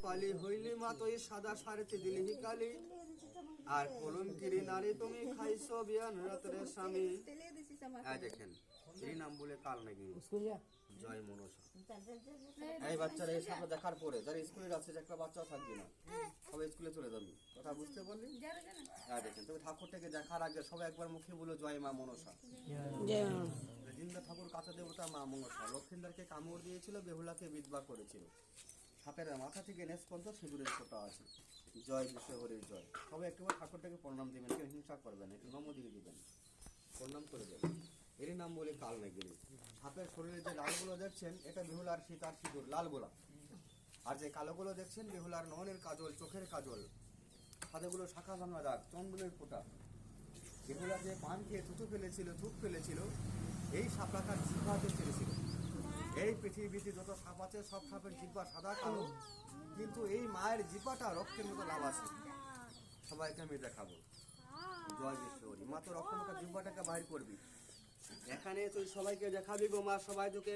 কপালি হইলি মা তুই সাদা সারেতে দিলি হিকালি আর কলঙ্কিরি নারী তুমি খাইছো বিয়ান রাতের স্বামী। দেখেন এই নাম বলে কাল নাকি জয় মনসা। এই বাচ্চারা এই সাপটা দেখার পরে যারা স্কুলে যাচ্ছে একটা বাচ্চাও থাকবে না, সবাই স্কুলে চলে যাবে। কথা বুঝতে পারলি? দেখেন তবে ঠাকুরটাকে দেখার আগে সবাই একবার মুখে বলো জয় মা মনসা। জিন্দা ঠাকুর কাঁচা দেবতা মা মনসা লক্ষ্মীন্দারকে কামড় দিয়েছিল, বেহুলাকে বিধবা করেছিল। সাপের মাথা থেকে নেস পর্যন্ত সিঁদুরের ফোঁটা আছে। জয় বিশ্ব হরির জয়। সবাই একটুবার ঠাকুরটাকে প্রণাম দিবেন, কেউ হিংসা করবেন, একটু নম দিয়ে দিবেন, প্রণাম করে দেবেন। এরই নাম বলে কাল নাগিনী। সাপের শরীরে যে লালগুলো দেখছেন এটা বেহুলার সীতার সিঁদুর, লালগোলা। আর যে কালোগুলো দেখছেন বেহুলার নয়নের কাজল, চোখের কাজল। সাদাগুলো শাখা ভাঙা দাগ, চন্দনের ফোঁটা। বেহুলা যে পান খেয়ে থুতু ফেলেছিল, থুক ফেলেছিল, এই সাপটা তার জিহ্বাতে ফেলেছিল। এই পৃথিবীতে যত সাপ আছে সব সাপের জিহ্বা সাদা কালো, কিন্তু এই মায়ের জিহ্বাটা রক্তের মতো লাল আছে। সবাইকে আমি দেখাবো। জয় বিশ্বহরি। মা তো রক্তমাখা জিহ্বাটাকে বাইর করবি, এখানে তুই সবাইকে দেখাবি গো মা। সবাই তোকে